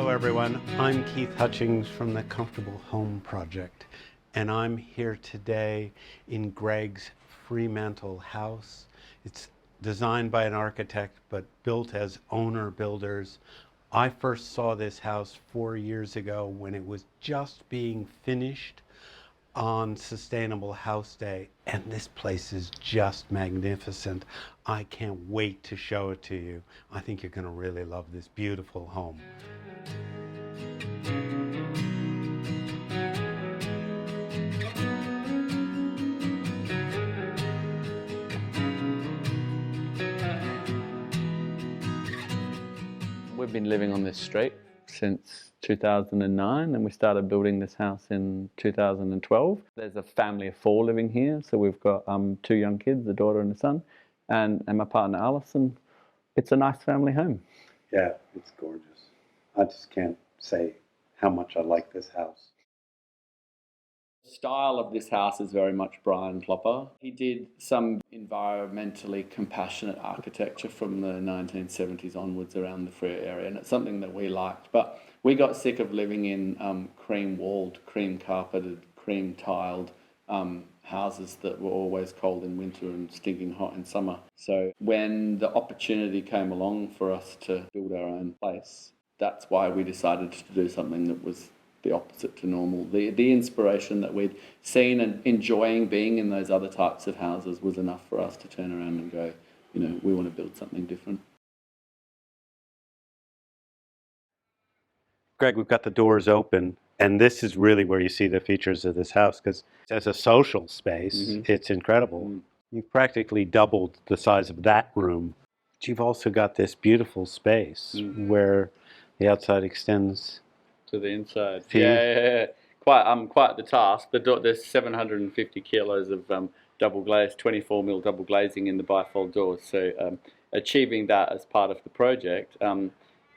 Hello everyone, I'm Keith Hutchings from the Comfortable Home Project, and I'm here today in Greg's Fremantle house. It's designed by an architect but built as owner builders. I first saw this house 4 years ago when it was just being finished on Sustainable House Day, and this place is just magnificent. I can't wait to show it to you. I think you're going to really love this beautiful home. We've been living on this street since 2009, and we started building this house in 2012. There's a family of 4 living here, so we've got 2 young kids, a daughter and a son, and my partner Alison. It's a nice family home. Yeah, it's gorgeous. I just can't say how much I like this house. The style of this house is very much Brian Klopper. He did some environmentally compassionate architecture from the 1970s onwards around the Freo area, and it's something that we liked. But we got sick of living in cream-walled, cream-carpeted, cream-tiled houses that were always cold in winter and stinking hot in summer. So when the opportunity came along for us to build our own place, that's why we decided to do something that was the opposite to normal. The inspiration that we'd seen and enjoying being in those other types of houses was enough for us to turn around and go, you know, we want to build something different. Greg, we've got the doors open, and this is really where you see the features of this house, because as a social space, it's incredible. You've practically doubled the size of that room. But you've also got this beautiful space where the outside extends To the inside. to Yeah. Quite the task. There's 750 kilos of double glazed, 24 mil double glazing in the bifold doors. So achieving that as part of the project,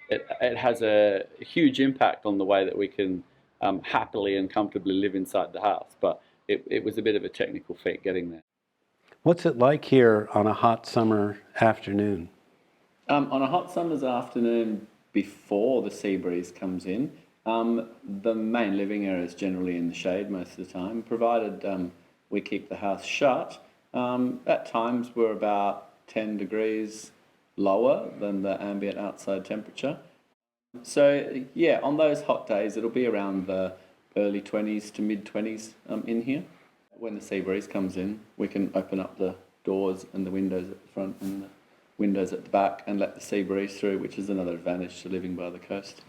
it has a huge impact on the way that we can happily and comfortably live inside the house. But it was a bit of a technical feat getting there. What's it like here on a hot summer afternoon? On a hot summer's afternoon before the sea breeze comes in, the main living area is generally in the shade most of the time, provided we keep the house shut. At times we're about 10 degrees lower than the ambient outside temperature. So yeah, on those hot days it'll be around the early 20s to mid 20s in here. When the sea breeze comes in, we can open up the doors and the windows at the front and the windows at the back and let the sea breeze through, which is another advantage to living by the coast.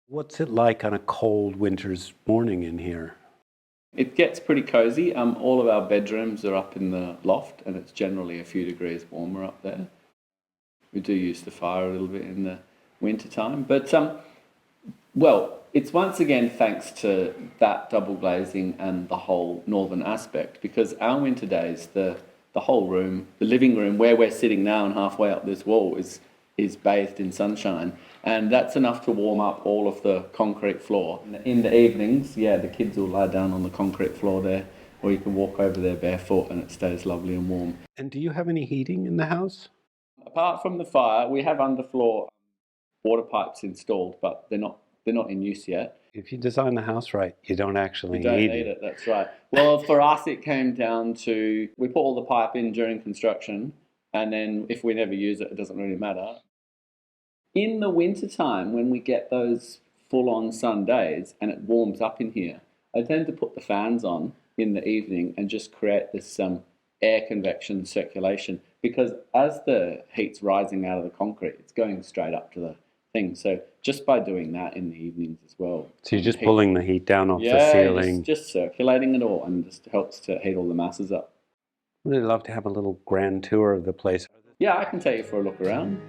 What's it like on a cold winter's morning in here? It gets pretty cozy. All of our bedrooms are up in the loft, and it's generally a few degrees warmer up there. We do use the fire a little bit in the winter time, but well, it's once again thanks to that double glazing and the whole northern aspect, because our winter days, the whole room, the living room where we're sitting now and halfway up this wall is bathed in sunshine, and that's enough to warm up all of the concrete floor. In the evenings, yeah, the kids will lie down on the concrete floor there, or you can walk over there barefoot and it stays lovely and warm. And do you have any heating in the house? Apart from the fire, we have underfloor water pipes installed, but they're not in use yet. If you design the house right, you don't actually You don't need need it, that's right. Well, for us, it came down to, we put all the pipe in during construction, and then if we never use it, it doesn't really matter. In the wintertime, when we get those full-on sun days and it warms up in here, I tend to put the fans on in the evening and just create this air convection circulation, because as the heat's rising out of the concrete, it's going straight up to the thing. So just by doing that in the evenings as well. So you're just pulling the heat down off the ceiling. Just circulating it all, and just helps to heat all the masses up. I'd really love to have a little grand tour of the place. Yeah, I can take you for a look around.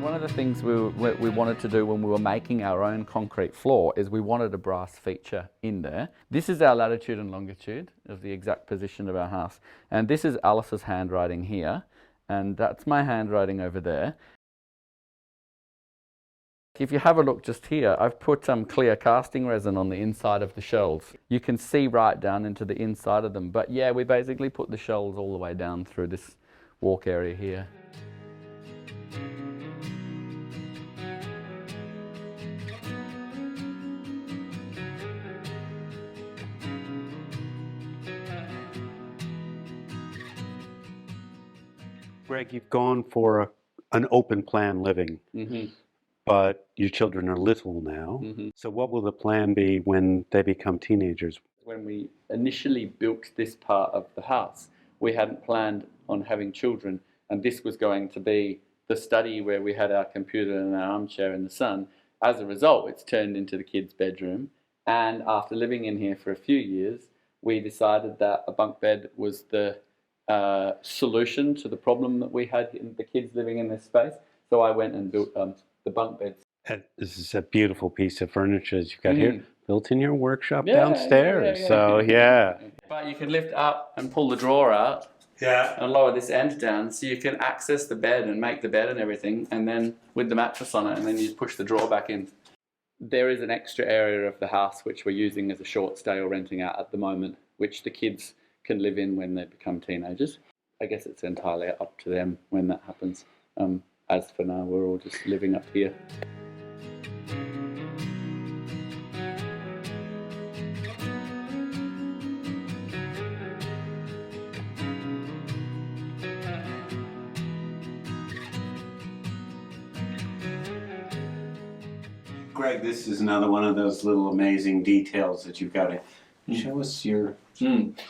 One of the things we wanted to do when we were making our own concrete floor is we wanted a brass feature in there. This is our latitude and longitude of the exact position of our house. And this is Alice's handwriting here, and that's my handwriting over there. If you have a look just here, I've put clear casting resin on the inside of the shells. You can see right down into the inside of them. But yeah, we basically put the shells all the way down through this walk area here. Greg, you've gone for an open plan living, but your children are little now. So what will the plan be when they become teenagers? When we initially built this part of the house, we hadn't planned on having children, and this was going to be the study where we had our computer and our armchair in the sun. As a result, it's turned into the kids' bedroom, and after living in here for a few years, we decided that a bunk bed was the solution to the problem that we had in the kids living in this space. So I went and built the bunk beds. This is a beautiful piece of furniture that you've got here, built in your workshop downstairs. So yeah. But you can lift up and pull the drawer out and lower this end down, so you can access the bed and make the bed and everything, and then with the mattress on it, and then you push the drawer back in. There is an extra area of the house which we're using as a short stay or renting out at the moment, which the kids can live in when they become teenagers. I guess it's entirely up to them when that happens. As for now, we're all just living up here. Greg, this is another one of those little amazing details that you've got to show us your...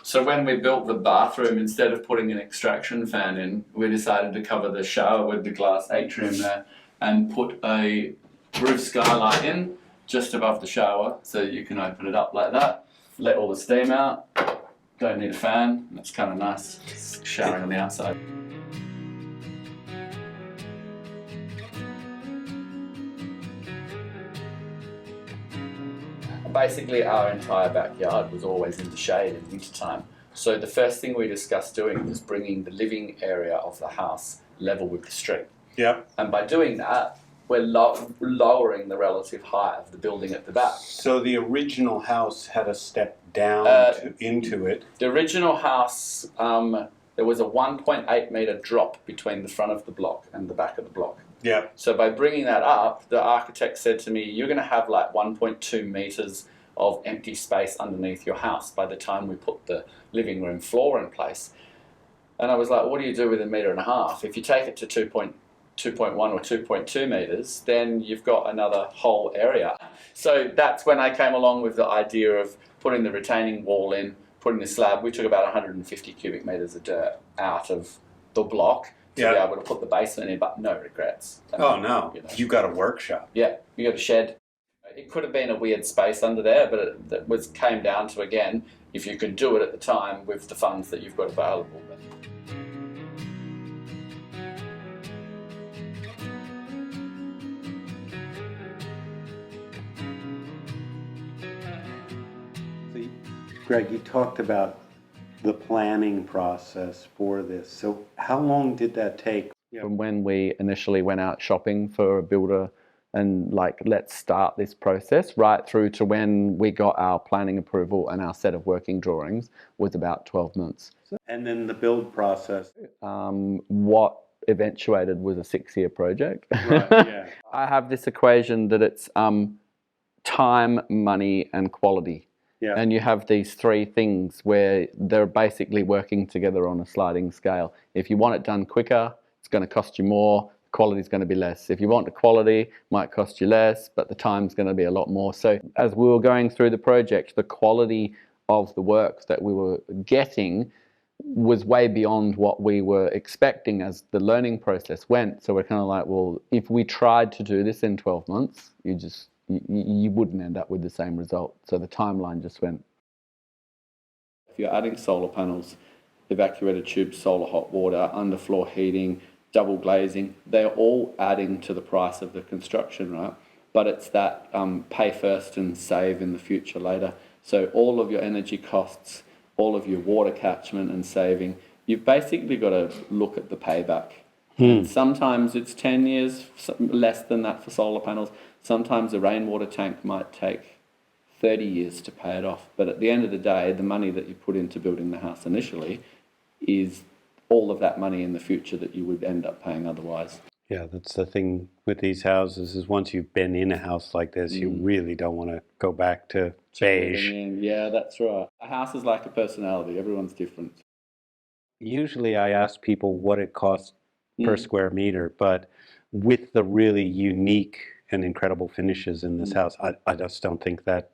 So when we built the bathroom, instead of putting an extraction fan in, we decided to cover the shower with the glass atrium there and put a roof skylight in just above the shower, so you can open it up like that, let all the steam out, don't need a fan. That's kind of nice, it's showering on the outside. Basically, our entire backyard was always in the shade in wintertime. So the first thing we discussed doing was bringing the living area of the house level with the street. Yeah. And by doing that, we're lowering the relative height of the building at the back. So the original house had a step down into it. The original house, there was a 1.8 metre drop between the front of the block and the back of the block. Yeah. So by bringing that up, the architect said to me, you're going to have like 1.2 metres of empty space underneath your house by the time we put the living room floor in place. And I was like, what do you do with 1.5 metres? If you take it to 2.1 or 2.2 metres, then you've got another whole area. So that's when I came along with the idea of putting the retaining wall in, putting the slab. We took about 150 cubic metres of dirt out of the block to be able to put the basement in, but no regrets. Oh no, you got a workshop. Yeah, you got a shed. It could have been a weird space under there, but it came down to, again, if you could do it at the time with the funds that you've got available. Greg, you talked about the planning process for this. So how long did that take? From when we initially went out shopping for a builder and like, let's start this process, right through to when we got our planning approval and our set of working drawings, was about 12 months. And then the build process? What eventuated was a 6-year project. Right, yeah. I have this equation that it's time, money, and quality. Yeah. And you have these three things where they're basically working together on a sliding scale. If you want it done quicker, it's going to cost you more. Quality is going to be less. If you want the quality, it might cost you less, but the time's going to be a lot more. So as we were going through the project, the quality of the work that we were getting was way beyond what we were expecting as the learning process went. So we're kind of like, well, if we tried to do this in 12 months, you wouldn't end up with the same result. So the timeline just went. If you're adding solar panels, evacuated tubes, solar hot water, underfloor heating, double glazing, they're all adding to the price of the construction, right? But it's that pay first and save in the future later. So all of your energy costs, all of your water catchment and saving, you've basically got to look at the payback. And sometimes it's 10 years, less than that for solar panels. Sometimes a rainwater tank might take 30 years to pay it off. But at the end of the day, the money that you put into building the house initially is all of that money in the future that you would end up paying otherwise. Yeah, that's the thing with these houses is once you've been in a house like this, you really don't want to go back to beige. Yeah, that's right. A house is like a personality. Everyone's different. Usually I ask people what it costs per square meter, but with the really unique and incredible finishes in this house, I just don't think that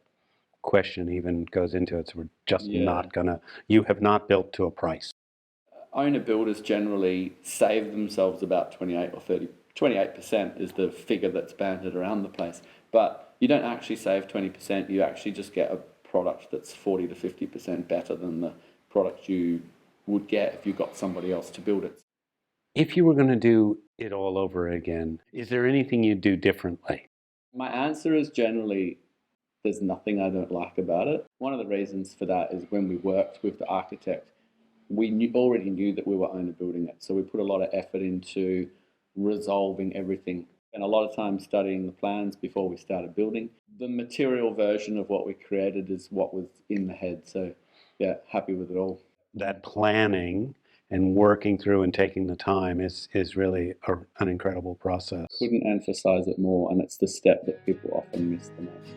question even goes into it. So we're just not gonna, you have not built to a price. Owner builders generally save themselves about 28 or 30. 28% is the figure that's banded around the place. But you don't actually save 20%, you actually just get a product that's 40 to 50% better than the product you would get if you got somebody else to build it. If you were going to do it all over again, is there anything you'd do differently? My answer is generally there's nothing I don't like about it. One of the reasons for that is when we worked with the architect, we already knew that we were owner building it. So we put a lot of effort into resolving everything and a lot of time studying the plans before we started building. The material version of what we created is what was in the head. So yeah, happy with it all. That planning and working through and taking the time is really an incredible process. Couldn't emphasize it more, and it's the step that people often miss the most.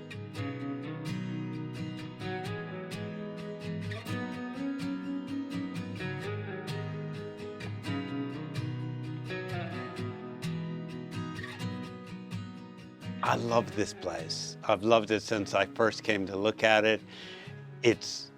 I love this place. I've loved it since I first came to look at it. It's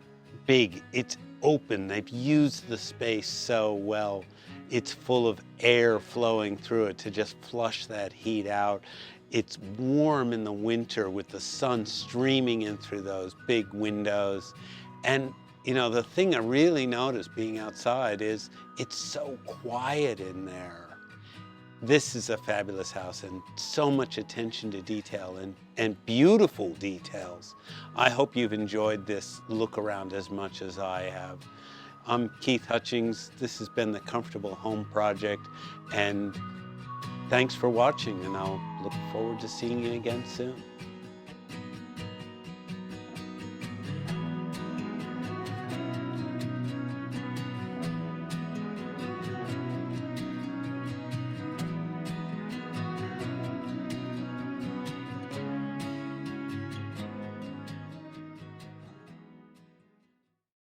big, it's open. They've used the space so well. It's full of air flowing through it to just flush that heat out. It's warm in the winter with the sun streaming in through those big windows. And you know, the thing I really noticed being outside is it's so quiet in there. This is a fabulous house and so much attention to detail and beautiful details. I hope you've enjoyed this look around as much as I have. I'm Keith Hutchings. This has been the Comfortable Home Project, and thanks for watching, and I'll look forward to seeing you again soon.